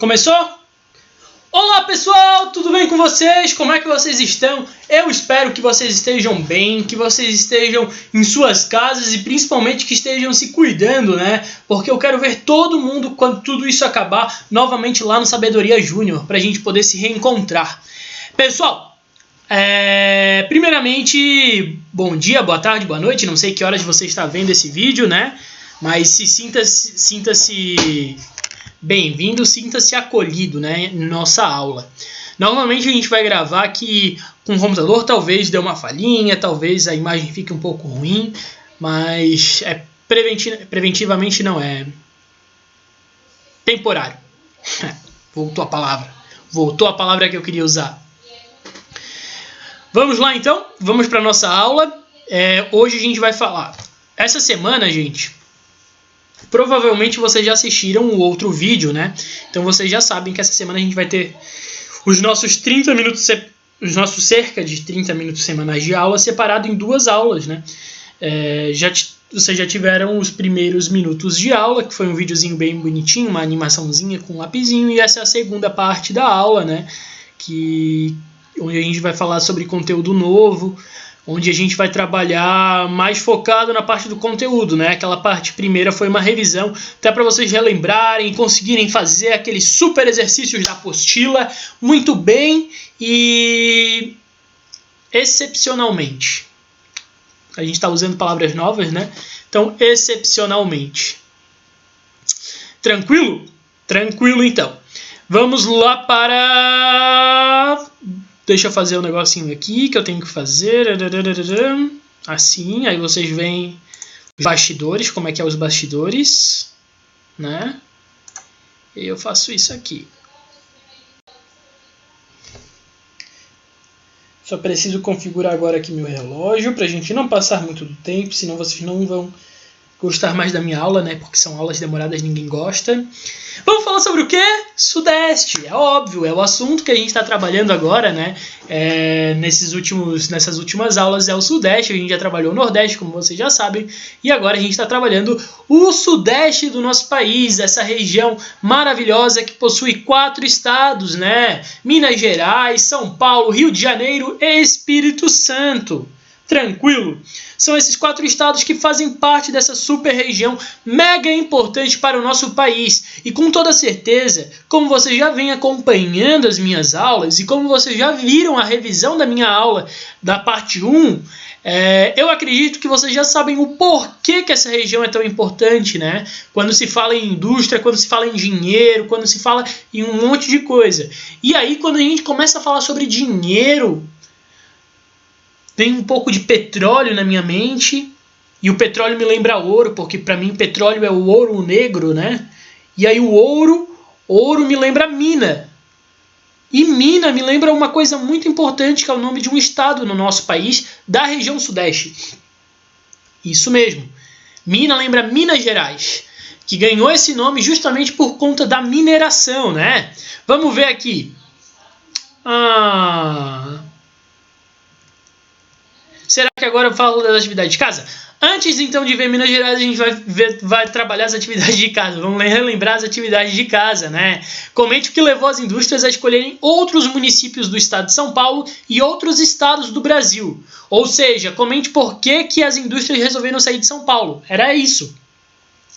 Começou? Olá pessoal, tudo bem com vocês? Como é que vocês estão? Eu espero que vocês estejam bem, que vocês estejam em suas casas e principalmente que estejam se cuidando, né? Porque eu quero ver todo mundo, quando tudo isso acabar, novamente lá no Sabedoria Júnior, pra gente poder se reencontrar. Pessoal, primeiramente, bom dia, boa tarde, boa noite, não sei que horas você está vendo esse vídeo, né? Mas sinta-se bem-vindo, sinta-se acolhido, né, em nossa aula. Normalmente a gente vai gravar aqui com o computador, talvez dê uma falhinha, talvez a imagem fique um pouco ruim, mas preventivamente não, é temporário. Voltou a palavra que eu queria usar. Vamos lá então, vamos para a nossa aula. Hoje a gente vai falar, essa semana, gente, provavelmente vocês já assistiram o outro vídeo, né? Então vocês já sabem que essa semana a gente vai ter os nossos 30 minutos, os nossos cerca de 30 minutos semanais de aula separado em duas aulas, né? Vocês já tiveram os primeiros minutos de aula, que foi um videozinho bem bonitinho, uma animaçãozinha com um lapisinho, e essa é a segunda parte da aula, né? Onde a gente vai falar sobre conteúdo novo, onde a gente vai trabalhar mais focado na parte do conteúdo, né? Aquela parte primeira foi uma revisão, até para vocês relembrarem, conseguirem fazer aqueles super exercícios da apostila muito bem e excepcionalmente. A gente está usando palavras novas, né? Então, excepcionalmente. Tranquilo? Tranquilo, então. Vamos lá para... Deixa eu fazer um negocinho aqui que eu tenho que fazer. Assim, aí vocês veem os bastidores, como é que é os bastidores, né? E eu faço isso aqui. Só preciso configurar agora aqui meu relógio para a gente não passar muito do tempo, senão vocês não vão gostar mais da minha aula, né? Porque são aulas demoradas, ninguém gosta. Vamos falar sobre o quê? Sudeste, é óbvio, é o assunto que a gente está trabalhando agora, né? Nessas últimas aulas é o Sudeste, a gente já trabalhou o Nordeste, como vocês já sabem, e agora a gente está trabalhando o Sudeste do nosso país, essa região maravilhosa que possui 4 estados, né? Minas Gerais, São Paulo, Rio de Janeiro e Espírito Santo. Tranquilo? São esses 4 estados que fazem parte dessa super região mega importante para o nosso país. E com toda certeza, como vocês já vêm acompanhando as minhas aulas e como vocês já viram a revisão da minha aula da parte 1, eu acredito que vocês já sabem o porquê que essa região é tão importante, né? Quando se fala em indústria, quando se fala em dinheiro, quando se fala em um monte de coisa. E aí, quando a gente começa a falar sobre dinheiro, tem um pouco de petróleo na minha mente, e o petróleo me lembra ouro, porque para mim petróleo é o ouro negro, né? E aí o ouro me lembra mina. E mina me lembra uma coisa muito importante, que é o nome de um estado no nosso país, da região Sudeste. Isso mesmo. Mina lembra Minas Gerais, que ganhou esse nome justamente por conta da mineração, né? Vamos ver aqui. Será que agora eu falo das atividades de casa? Antes então de ver Minas Gerais, a gente vai trabalhar as atividades de casa. Vamos relembrar as atividades de casa, né? Comente o que levou as indústrias a escolherem outros municípios do estado de São Paulo e outros estados do Brasil. Ou seja, comente por que as indústrias resolveram sair de São Paulo. Era isso.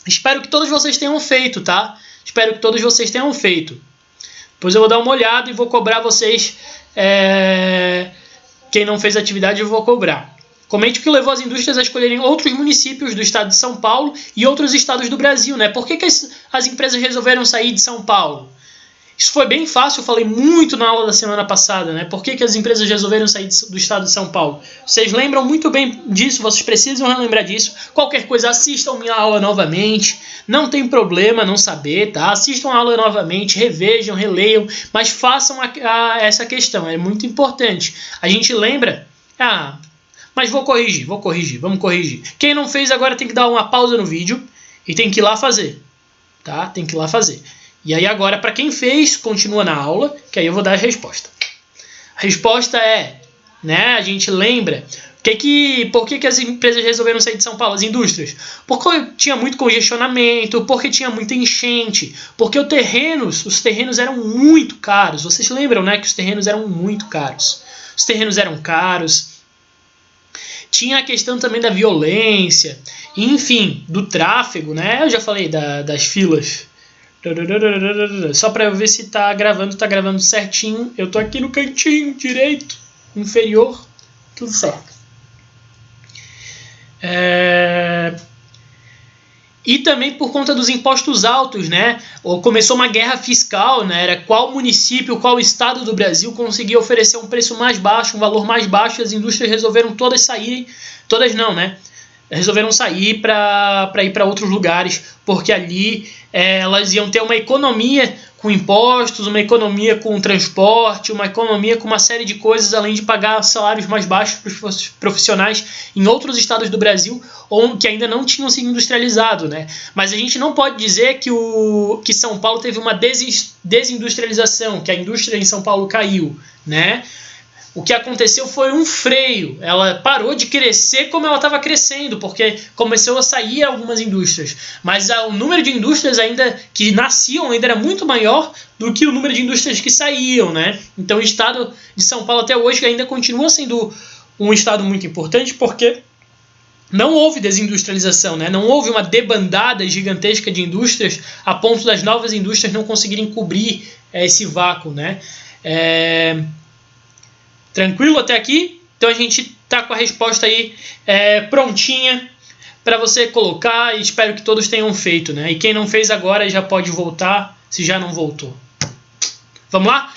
Espero que todos vocês tenham feito, tá? Espero que todos vocês tenham feito. Depois eu vou dar uma olhada e vou cobrar vocês... Quem não fez atividade eu vou cobrar. Comente o que levou as indústrias a escolherem outros municípios do estado de São Paulo e outros estados do Brasil, né? Por que as empresas resolveram sair de São Paulo? Isso foi bem fácil, eu falei muito na aula da semana passada, né? Por que as empresas resolveram sair do estado de São Paulo? Vocês lembram muito bem disso, vocês precisam relembrar disso. Qualquer coisa, assistam minha aula novamente. Não tem problema não saber, tá? Assistam a aula novamente, revejam, releiam, mas façam essa questão, é muito importante. A gente lembra... mas vamos corrigir. Quem não fez agora tem que dar uma pausa no vídeo e tem que ir lá fazer, tá? Tem que ir lá fazer. E aí agora, para quem fez, continua na aula, que aí eu vou dar a resposta. A resposta é, né, a gente lembra Por que as empresas resolveram sair de São Paulo, as indústrias? Porque tinha muito congestionamento, porque tinha muita enchente, porque os terrenos eram muito caros. Vocês lembram, né, que os terrenos eram muito caros. Os terrenos eram caros. Tinha a questão também da violência, enfim, do tráfego, né? Eu já falei das filas. Só para eu ver se tá gravando certinho. Eu tô aqui no cantinho direito, inferior, tudo certo. E também por conta dos impostos altos, né? Começou uma guerra fiscal, né? Era qual município, qual estado do Brasil conseguia oferecer um preço mais baixo, um valor mais baixo, e as indústrias resolveram todas saírem, todas não, né? Resolveram sair para ir para outros lugares, porque ali elas iam ter uma economia com impostos, uma economia com transporte, uma economia com uma série de coisas, além de pagar salários mais baixos para os profissionais em outros estados do Brasil ou que ainda não tinham se industrializado, né? Mas a gente não pode dizer que São Paulo teve uma desindustrialização, que a indústria em São Paulo caiu, né? O que aconteceu foi um freio. Ela parou de crescer como ela estava crescendo, porque começou a sair algumas indústrias. Mas o número de indústrias ainda que nasciam ainda era muito maior do que o número de indústrias que saíam, né? Então o estado de São Paulo até hoje ainda continua sendo um estado muito importante, porque não houve desindustrialização, né? Não houve uma debandada gigantesca de indústrias a ponto das novas indústrias não conseguirem cobrir esse vácuo, né? Tranquilo até aqui? Então a gente tá com a resposta aí prontinha para você colocar e espero que todos tenham feito, né? E quem não fez agora já pode voltar, se já não voltou. Vamos lá?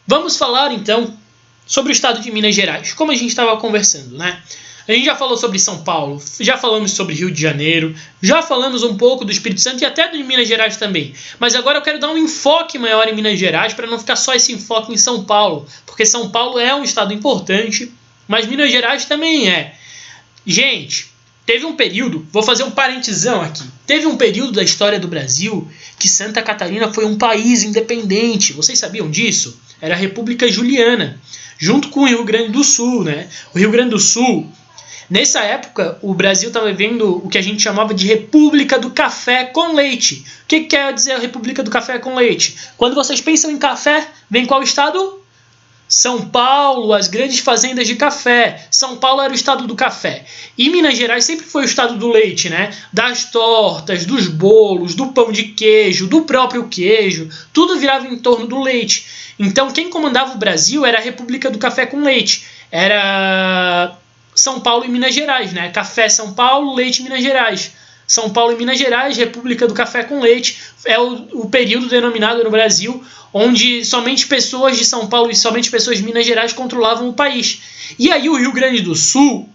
Vamos falar então sobre o estado de Minas Gerais, como a gente estava conversando, né? A gente já falou sobre São Paulo, já falamos sobre Rio de Janeiro, já falamos um pouco do Espírito Santo e até de Minas Gerais também. Mas agora eu quero dar um enfoque maior em Minas Gerais para não ficar só esse enfoque em São Paulo. Porque São Paulo é um estado importante, mas Minas Gerais também é. Gente, teve um período, vou fazer um parentesão aqui. Teve um período da história do Brasil que Santa Catarina foi um país independente. Vocês sabiam disso? Era a República Juliana, junto com o Rio Grande do Sul, né? O Rio Grande do Sul... Nessa época, o Brasil estava vivendo o que a gente chamava de República do Café com Leite. O que quer dizer a República do Café com Leite? Quando vocês pensam em café, vem qual estado? São Paulo, as grandes fazendas de café. São Paulo era o estado do café. E Minas Gerais sempre foi o estado do leite, né? Das tortas, dos bolos, do pão de queijo, do próprio queijo. Tudo virava em torno do leite. Então, quem comandava o Brasil era a República do Café com Leite. Era... São Paulo e Minas Gerais, né? Café São Paulo, leite Minas Gerais. São Paulo e Minas Gerais, República do Café com Leite, é o período denominado no Brasil onde somente pessoas de São Paulo e somente pessoas de Minas Gerais controlavam o país. E aí o Rio Grande do Sul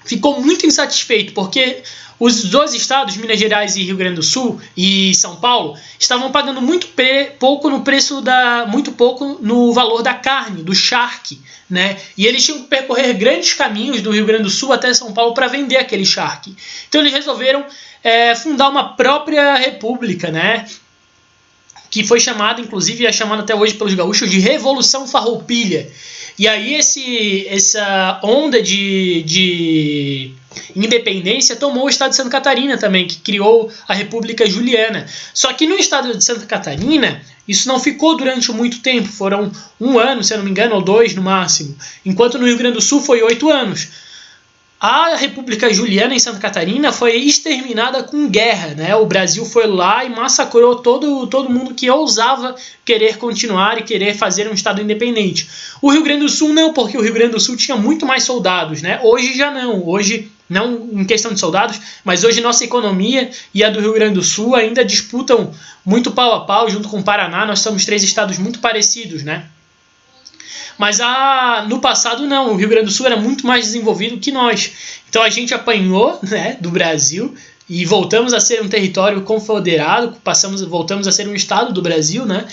ficou muito insatisfeito, porque os dois estados, Minas Gerais e Rio Grande do Sul e São Paulo, estavam pagando muito pouco no valor da carne, do charque, né? E eles tinham que percorrer grandes caminhos do Rio Grande do Sul até São Paulo para vender aquele charque. Então eles resolveram fundar uma própria república, né? Que foi chamada, inclusive é chamada até hoje pelos gaúchos de Revolução Farroupilha. E aí essa onda de independência tomou o estado de Santa Catarina também, que criou a República Juliana. Só que no estado de Santa Catarina, isso não ficou durante muito tempo, foram 1 ano, se eu não me engano, ou 2 no máximo, enquanto no Rio Grande do Sul foi 8 anos. A República Juliana em Santa Catarina foi exterminada com guerra, né? O Brasil foi lá e massacrou todo mundo que ousava querer continuar e querer fazer um estado independente. O Rio Grande do Sul não, porque o Rio Grande do Sul tinha muito mais soldados, né? Hoje já não, hoje não em questão de soldados, mas hoje nossa economia e a do Rio Grande do Sul ainda disputam muito pau a pau junto com o Paraná. Nós somos 3 estados muito parecidos, né? Mas no passado não, o Rio Grande do Sul era muito mais desenvolvido que nós. Então a gente apanhou, né, do Brasil e voltamos a ser um território confederado, voltamos a ser um estado do Brasil, né?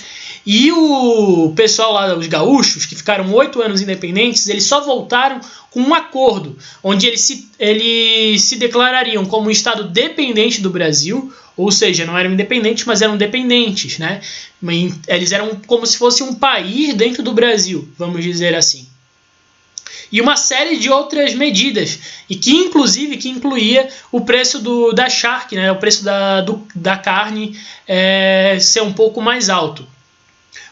E o pessoal lá, os gaúchos, que ficaram 8 anos independentes, eles só voltaram com um acordo, onde eles se declarariam como um estado dependente do Brasil, ou seja, não eram independentes, mas eram dependentes, né? Eles eram como se fosse um país dentro do Brasil, vamos dizer assim. e uma série de outras medidas, e que incluía o preço da charque, né, o preço da carne ser um pouco mais alto.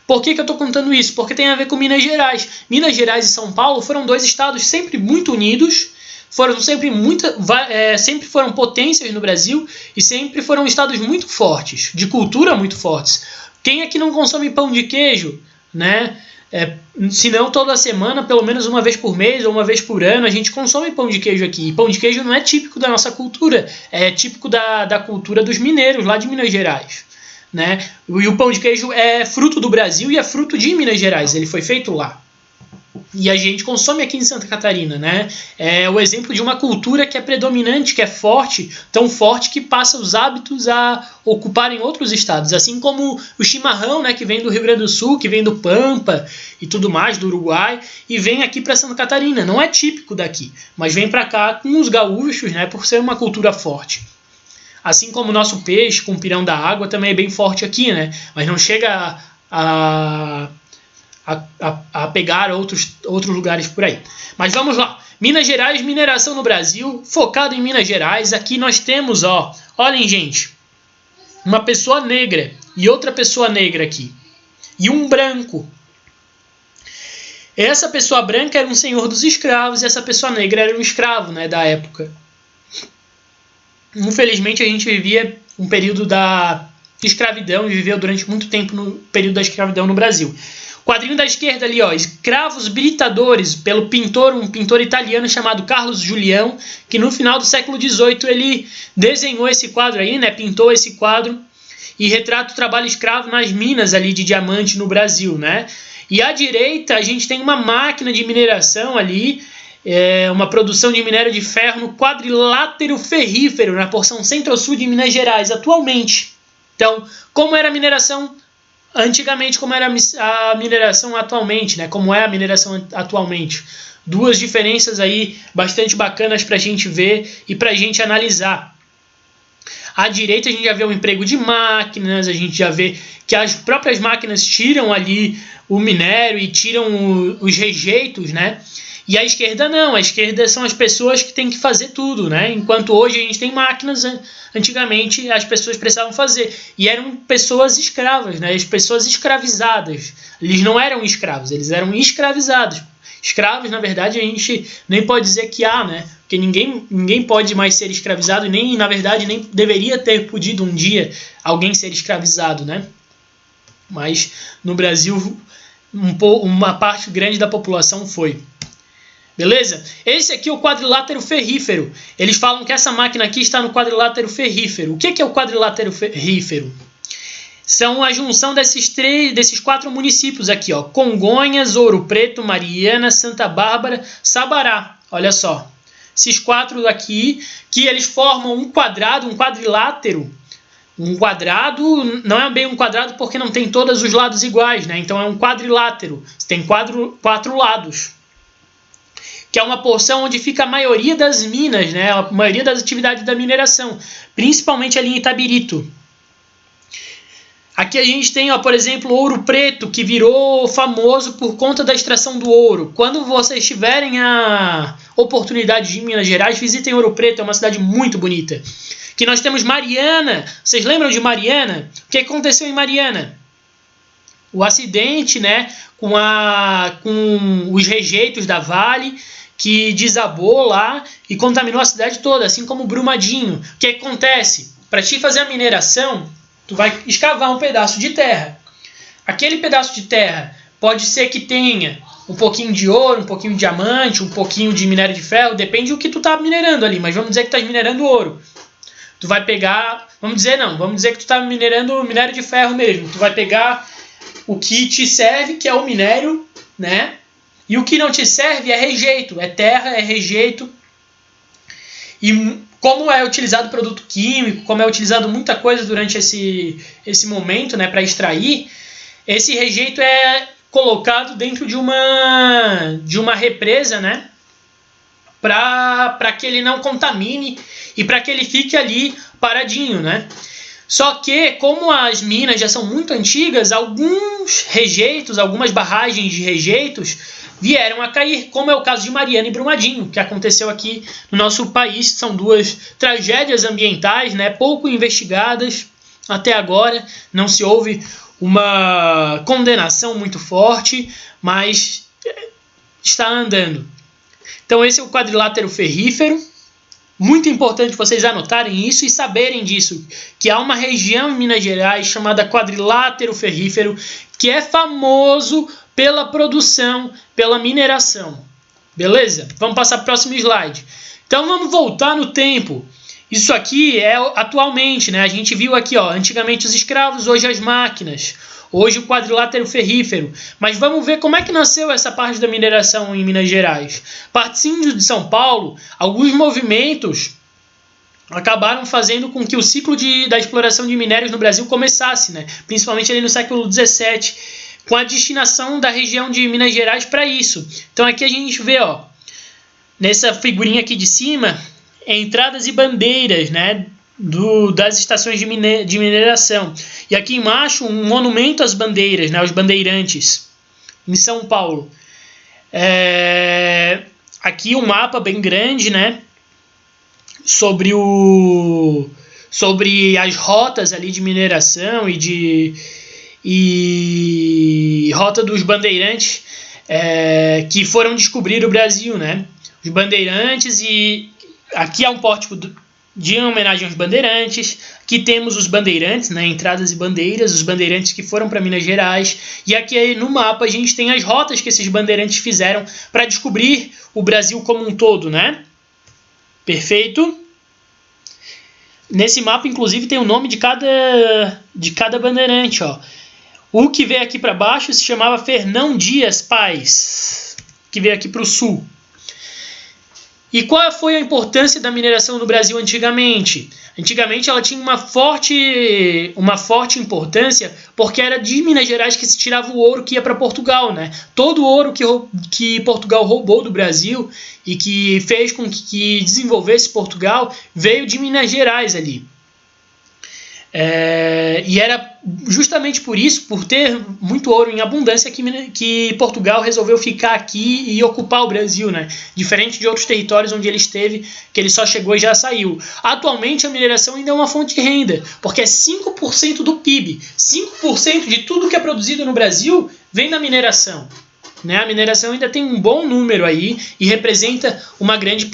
Por que eu estou contando isso? Porque tem a ver com Minas Gerais. Minas Gerais e São Paulo foram dois estados sempre muito unidos, sempre foram potências no Brasil e sempre foram estados muito fortes, de cultura muito fortes. Quem é que não consome pão de queijo, né? Se não toda semana, pelo menos uma vez por mês ou uma vez por ano, a gente consome pão de queijo aqui. E pão de queijo não é típico da nossa cultura, é típico da cultura dos mineiros, lá de Minas Gerais, né? E o pão de queijo é fruto do Brasil e é fruto de Minas Gerais, ele foi feito lá. E a gente consome aqui em Santa Catarina, né? É o exemplo de uma cultura que é predominante, que é forte, tão forte que passa os hábitos a ocuparem outros estados. Assim como o chimarrão, né, que vem do Rio Grande do Sul, que vem do Pampa e tudo mais, do Uruguai, e vem aqui para Santa Catarina. Não é típico daqui, mas vem para cá com os gaúchos, né, por ser uma cultura forte. Assim como o nosso peixe com o pirão da água também é bem forte aqui, né? Mas não chega a pegar outros lugares por aí. Mas vamos lá. Minas Gerais, mineração no Brasil, focado em Minas Gerais. Aqui nós temos, olhem, gente, uma pessoa negra e outra pessoa negra aqui. E um branco. Essa pessoa branca era um senhor dos escravos e essa pessoa negra era um escravo, né, da época. Infelizmente, a gente vivia um período da escravidão e viveu durante muito tempo no período da escravidão no Brasil. Quadrinho da esquerda ali, Escravos Britadores, pelo um pintor italiano chamado Carlos Julião, que no final do século XVIII ele desenhou esse quadro aí, né, pintou esse quadro e retrata o trabalho escravo nas minas ali de diamante no Brasil, né? E à direita a gente tem uma máquina de mineração ali, uma produção de minério de ferro no quadrilátero ferrífero, na porção centro-sul de Minas Gerais, atualmente. Então, como era a mineração antigamente, como era a mineração atualmente, né? Como é a mineração atualmente. Duas diferenças aí bastante bacanas para a gente ver e para a gente analisar. À direita a gente já vê o emprego de máquinas, a gente já vê que as próprias máquinas tiram ali o minério e tiram os rejeitos, né? E a esquerda não, a esquerda são as pessoas que têm que fazer tudo, né? Enquanto hoje a gente tem máquinas, antigamente as pessoas precisavam fazer. E eram pessoas escravas, né? As pessoas escravizadas. Eles não eram escravos, eles eram escravizados. Escravos, na verdade, a gente nem pode dizer que há, né? Porque ninguém pode mais ser escravizado e nem, na verdade, nem deveria ter podido um dia alguém ser escravizado, né? Mas no Brasil, uma parte grande da população foi. Beleza? Esse aqui é o quadrilátero ferrífero. Eles falam que essa máquina aqui está no quadrilátero ferrífero. O que é o quadrilátero ferrífero? São a junção desses 4 municípios aqui, Congonhas, Ouro Preto, Mariana, Santa Bárbara, Sabará. Olha só. Esses 4 aqui, que eles formam um quadrado, um quadrilátero. Um quadrado não é bem um quadrado porque não tem todos os lados iguais, né? Então é um quadrilátero. Tem 4 lados. Que é uma porção onde fica a maioria das minas, né? A maioria das atividades da mineração, principalmente ali em Itabirito. Aqui a gente tem, por exemplo, Ouro Preto, que virou famoso por conta da extração do ouro. Quando vocês tiverem a oportunidade de ir em Minas Gerais, visitem Ouro Preto, é uma cidade muito bonita. Que nós temos Mariana. Vocês lembram de Mariana? O que aconteceu em Mariana? O acidente, né, com os rejeitos da Vale, que desabou lá e contaminou a cidade toda, assim como Brumadinho. O que acontece? Para te fazer a mineração, tu vai escavar um pedaço de terra. Aquele pedaço de terra pode ser que tenha um pouquinho de ouro, um pouquinho de diamante, um pouquinho de minério de ferro, depende do que tu tá minerando ali, mas vamos dizer que tu tá minerando ouro. Tu vai pegar, vamos dizer que tu tá minerando minério de ferro mesmo. Tu vai pegar o que te serve, que é o minério, né? E o que não te serve é rejeito, é terra, é rejeito. E como é utilizado produto químico, como é utilizado muita coisa durante esse momento, né, para extrair, esse rejeito é colocado dentro de uma represa, né, para que ele não contamine e para que ele fique ali paradinho, né? Só que, como as minas já são muito antigas, alguns rejeitos, algumas barragens de rejeitos vieram a cair, como é o caso de Mariana e Brumadinho, que aconteceu aqui no nosso país. São duas tragédias ambientais, né, pouco investigadas até agora, não se houve uma condenação muito forte, mas está andando. Então esse é o quadrilátero ferrífero. Muito importante vocês anotarem isso e saberem disso, que há uma região em Minas Gerais chamada quadrilátero ferrífero, que é famoso pela produção, pela mineração. Beleza? Vamos passar para o próximo slide. Então vamos voltar no tempo. Isso aqui é atualmente, né? A gente viu aqui, ó, antigamente os escravos, hoje as máquinas. Hoje o quadrilátero ferrífero. Mas vamos ver como é que nasceu essa parte da mineração em Minas Gerais. Particínio de São Paulo, alguns movimentos acabaram fazendo com que o ciclo da exploração de minérios no Brasil começasse, né? Principalmente ali no século XVII, com a destinação da região de Minas Gerais para isso. Então aqui a gente vê, ó, nessa figurinha aqui de cima, entradas e bandeiras, né, das estações de mineração. E aqui embaixo um monumento às bandeiras, né, aos bandeirantes, em São Paulo. Aqui um mapa bem grande, né, sobre as rotas ali de mineração e rota dos bandeirantes que foram descobrir o Brasil, né? Os bandeirantes, e aqui há um pórtico de homenagem aos bandeirantes. Aqui temos os bandeirantes, né, entradas e bandeiras, os bandeirantes que foram para Minas Gerais. E aqui no mapa a gente tem as rotas que esses bandeirantes fizeram para descobrir o Brasil como um todo, né? Perfeito? Nesse mapa, inclusive, tem o nome de cada bandeirante, ó. O que veio aqui para baixo se chamava Fernão Dias Paz, que veio aqui para o sul. E qual foi a importância da mineração no Brasil antigamente? Antigamente ela tinha uma forte importância, porque era de Minas Gerais que se tirava o ouro que ia para Portugal, né? Todo o ouro que Portugal roubou do Brasil e que fez com que desenvolvesse Portugal veio de Minas Gerais ali. E era justamente por isso, por ter muito ouro em abundância, que Portugal resolveu ficar aqui e ocupar o Brasil, né? Diferente de outros territórios onde ele esteve, que ele só chegou e já saiu. Atualmente a mineração ainda é uma fonte de renda, porque é 5% do PIB. 5% de tudo que é produzido no Brasil vem da mineração. Né? A mineração ainda tem um bom número aí e representa uma grande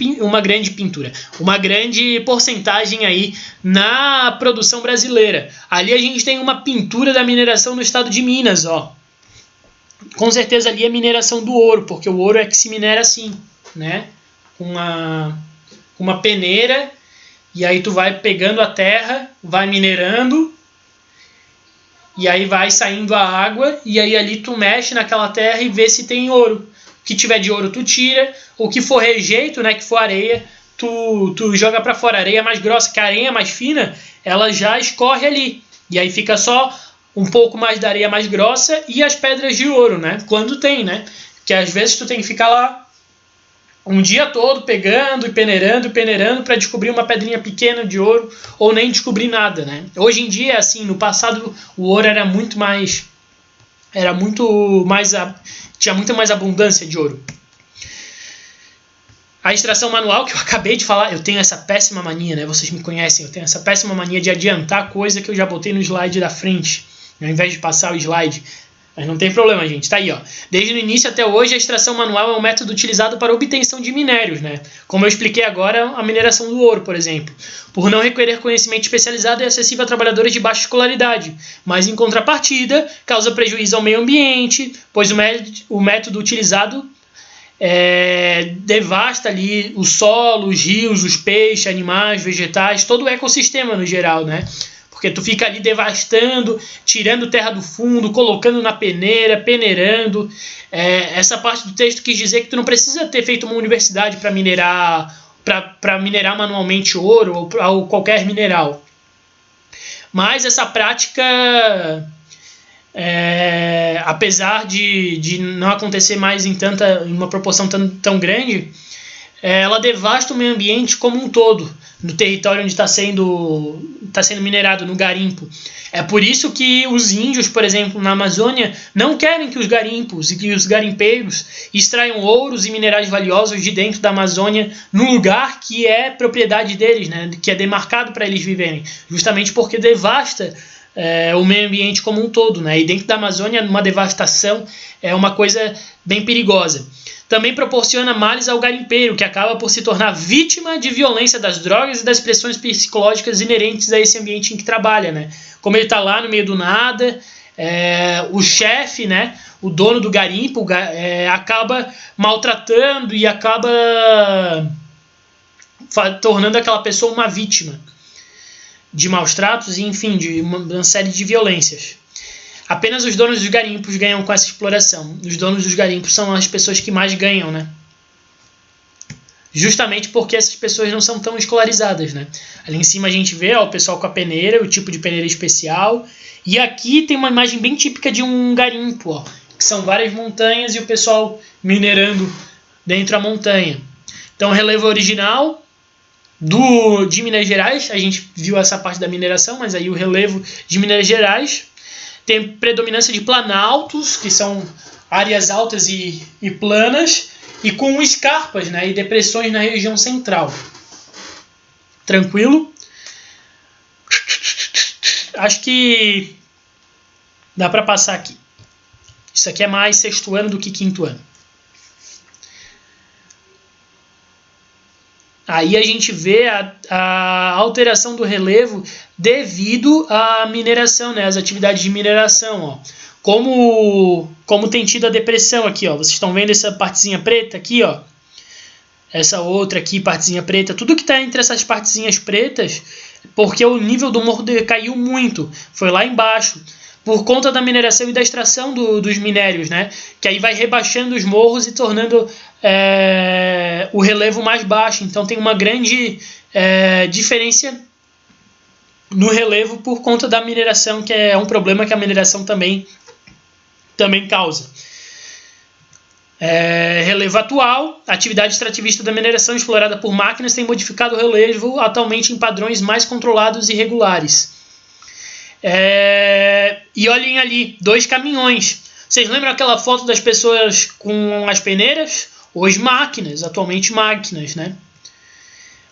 porcentagem aí na produção brasileira. Ali a gente tem uma pintura da mineração no estado de Minas, ó. Com certeza ali é mineração do ouro, porque o ouro é que se minera assim, né? Com uma peneira, e aí tu vai pegando a terra, vai minerando, e aí vai saindo a água, e aí ali tu mexe naquela terra e vê se tem ouro. O que tiver de ouro tu tira, o que for rejeito, né, que for areia, tu joga para fora. A areia mais grossa, que a areia mais fina, ela já escorre ali. E aí fica só um pouco mais da areia mais grossa e as pedras de ouro, né? Quando tem, né? Que às vezes tu tem que ficar lá um dia todo pegando e peneirando para descobrir uma pedrinha pequena de ouro ou nem descobrir nada, né? Hoje em dia, assim, no passado o ouro tinha muito mais abundância de ouro. A extração manual, que eu acabei de falar, eu tenho essa péssima mania, né? Vocês me conhecem, eu tenho essa péssima mania de adiantar coisa que eu já botei no slide da frente, ao invés de passar o slide. Mas não tem problema, gente. Tá aí, ó. Desde o início até hoje, a extração manual é um método utilizado para obtenção de minérios, né? Como eu expliquei agora, a mineração do ouro, por exemplo. Por não requerer conhecimento especializado, é acessível a trabalhadores de baixa escolaridade. Mas, em contrapartida, causa prejuízo ao meio ambiente, pois o método utilizado devasta ali o solo, os rios, os peixes, animais, vegetais, todo o ecossistema no geral, né? Porque tu fica ali devastando, tirando terra do fundo, colocando na peneira, peneirando. Essa parte do texto quis dizer que tu não precisa ter feito uma universidade para minerar manualmente ouro ou qualquer mineral. Mas essa prática, apesar de não acontecer mais em uma proporção tão grande, ela devasta o meio ambiente como um todo, no território onde está sendo minerado, no garimpo. É por isso que os índios, por exemplo, na Amazônia, não querem que os garimpos e que os garimpeiros extraiam ouros e minerais valiosos de dentro da Amazônia, num lugar que é propriedade deles, né, que é demarcado para eles viverem, justamente porque devasta o meio ambiente como um todo, né? E dentro da Amazônia, uma devastação é uma coisa bem perigosa. Também proporciona males ao garimpeiro, que acaba por se tornar vítima de violência das drogas e das pressões psicológicas inerentes a esse ambiente em que trabalha, né? Como ele está lá no meio do nada, o chefe, né, o dono do garimpo, acaba maltratando e acaba tornando aquela pessoa uma vítima de maus tratos e, enfim, de uma série de violências. Apenas os donos dos garimpos ganham com essa exploração. Os donos dos garimpos são as pessoas que mais ganham, né? Justamente porque essas pessoas não são tão escolarizadas, né? Ali em cima a gente vê o pessoal com a peneira, o tipo de peneira especial. E aqui tem uma imagem bem típica de um garimpo, que são várias montanhas e o pessoal minerando dentro da montanha. Então, o relevo original de Minas Gerais, a gente viu essa parte da mineração, mas aí o relevo de Minas Gerais tem predominância de planaltos, que são áreas altas e planas, e com escarpas, né, e depressões na região central. Tranquilo? Acho que dá para passar aqui. Isso aqui é mais sexto ano do que quinto ano. Aí a gente vê a alteração do relevo devido à mineração, né? As atividades de mineração, ó. Como tem tido a depressão aqui, ó. Vocês estão vendo essa partezinha preta aqui, ó. Essa outra aqui, partezinha preta. Tudo que está entre essas partezinhas pretas, porque o nível do morro caiu muito. Foi lá embaixo. Por conta da mineração e da extração dos minérios, né? Que aí vai rebaixando os morros e tornando o relevo mais baixo. Então tem uma grande diferença no relevo por conta da mineração, que é um problema que a mineração também causa. Relevo atual, a atividade extrativista da mineração explorada por máquinas tem modificado o relevo atualmente em padrões mais controlados e regulares. E olhem ali, 2 caminhões. Vocês lembram aquela foto das pessoas com as peneiras? Hoje máquinas, atualmente máquinas, né?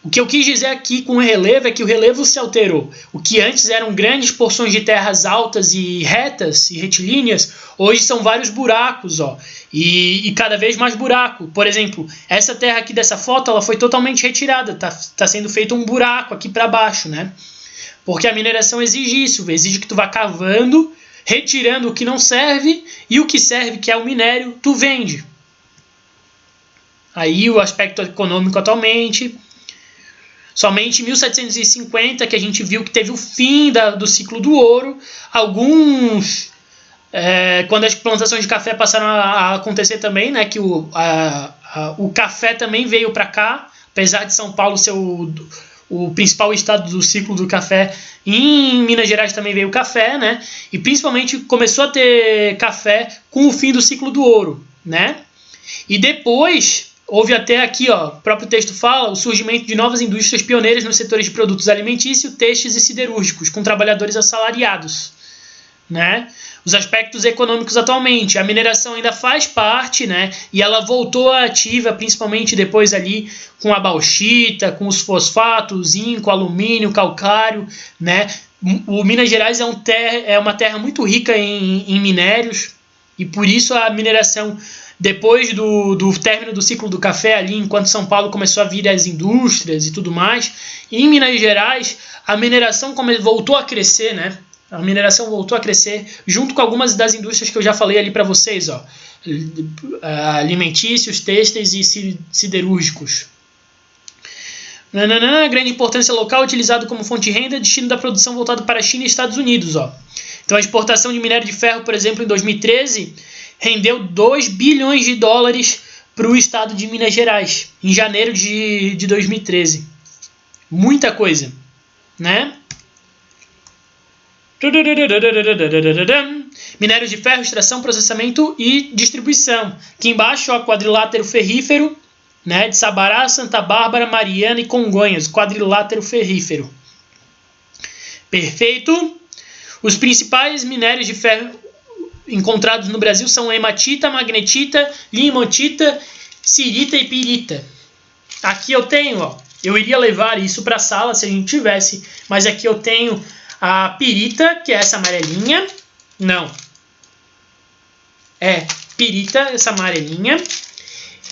O que eu quis dizer aqui com o relevo é que o relevo se alterou. O que antes eram grandes porções de terras altas e retas e retilíneas, hoje são vários buracos, ó, e cada vez mais buraco. Por exemplo, essa terra aqui dessa foto, ela foi totalmente retirada, tá sendo feito um buraco aqui para baixo, né? Porque a mineração exige isso, exige que tu vá cavando, retirando o que não serve, e o que serve, que é o minério, tu vende. Aí o aspecto econômico atualmente, somente em 1750 que a gente viu que teve o fim do ciclo do ouro. Alguns, quando as plantações de café passaram a acontecer também, né, que o café também veio para cá, apesar de São Paulo ser o principal estado do ciclo do café, em Minas Gerais também veio o café, né? E principalmente começou a ter café com o fim do ciclo do ouro, né? E depois houve até aqui, ó, o próprio texto fala, o surgimento de novas indústrias pioneiras nos setores de produtos alimentícios, têxteis e siderúrgicos, com trabalhadores assalariados, né? Os aspectos econômicos atualmente, a mineração ainda faz parte, né? E ela voltou ativa, principalmente depois ali com a bauxita, com os fosfatos, zinco, alumínio, calcário, né? O Minas Gerais é uma terra muito rica em minérios, e por isso a mineração, depois do término do ciclo do café ali, enquanto São Paulo começou a vir as indústrias e tudo mais, em Minas Gerais a mineração voltou a crescer, né? A mineração voltou a crescer junto com algumas das indústrias que eu já falei ali para vocês, ó, alimentícios, têxteis e siderúrgicos. Grande importância local, utilizado como fonte de renda, destino da produção voltado para a China e Estados Unidos. Ó. Então a exportação de minério de ferro, por exemplo, em 2013, rendeu 2 bilhões de dólares para o estado de Minas Gerais, em janeiro de 2013. Muita coisa, né? Minérios de ferro, extração, processamento e distribuição. Aqui embaixo, ó, quadrilátero ferrífero, né, de Sabará, Santa Bárbara, Mariana e Congonhas, quadrilátero ferrífero. Perfeito. Os principais minérios de ferro encontrados no Brasil são hematita, magnetita, limonita, cirita e pirita. Aqui eu tenho, ó, eu iria levar isso para a sala se a gente tivesse, mas aqui eu tenho a pirita, que é essa amarelinha. Não. É pirita, essa amarelinha.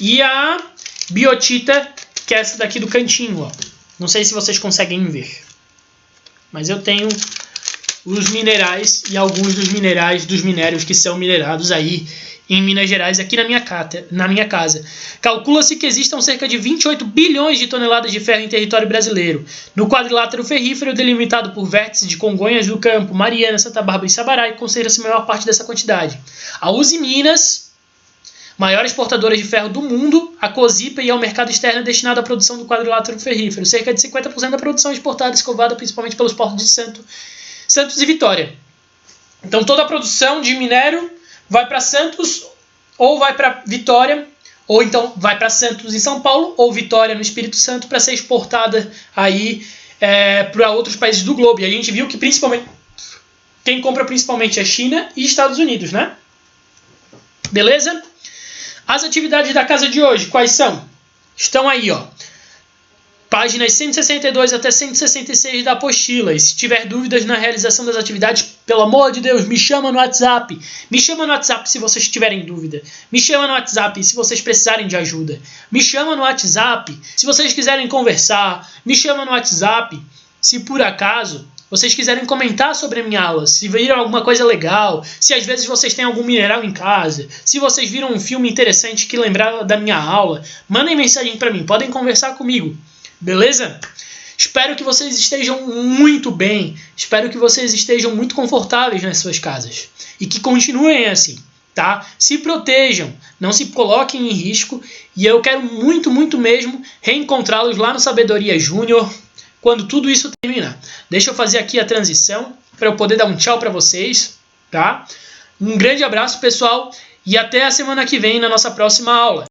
E a biotita, que é essa daqui do cantinho, ó. Não sei se vocês conseguem ver. Mas eu tenho os minerais e alguns dos minérios que são minerados aí em Minas Gerais, aqui na minha casa. Calcula-se que existam cerca de 28 bilhões de toneladas de ferro em território brasileiro. No quadrilátero ferrífero, delimitado por vértices de Congonhas do Campo, Mariana, Santa Bárbara e Sabará, concentra-se a maior parte dessa quantidade. A Uzi Minas, maior exportadora de ferro do mundo, a COSIPA e ao mercado externo destinado à produção do quadrilátero ferrífero. Cerca de 50% da produção exportada escovada principalmente pelos portos de Santos e Vitória. Então toda a produção de minério vai para Santos ou vai para Vitória, ou então vai para Santos em São Paulo ou Vitória no Espírito Santo para ser exportada aí para outros países do globo. E a gente viu que principalmente quem compra principalmente é China e Estados Unidos, né? Beleza? As atividades da casa de hoje, quais são? Estão aí, ó. Páginas 162 até 166 da apostila. E se tiver dúvidas na realização das atividades, pelo amor de Deus, me chama no WhatsApp. Me chama no WhatsApp se vocês tiverem dúvida. Me chama no WhatsApp se vocês precisarem de ajuda. Me chama no WhatsApp se vocês quiserem conversar. Me chama no WhatsApp se por acaso vocês quiserem comentar sobre a minha aula, se viram alguma coisa legal, se às vezes vocês têm algum mineral em casa, se vocês viram um filme interessante que lembrava da minha aula, mandem mensagem para mim, podem conversar comigo. Beleza? Espero que vocês estejam muito bem, espero que vocês estejam muito confortáveis nas suas casas e que continuem assim, tá? Se protejam, não se coloquem em risco e eu quero muito, muito mesmo reencontrá-los lá no Sabedoria Júnior quando tudo isso terminar. Deixa eu fazer aqui a transição para eu poder dar um tchau para vocês, tá? Um grande abraço, pessoal, e até a semana que vem na nossa próxima aula.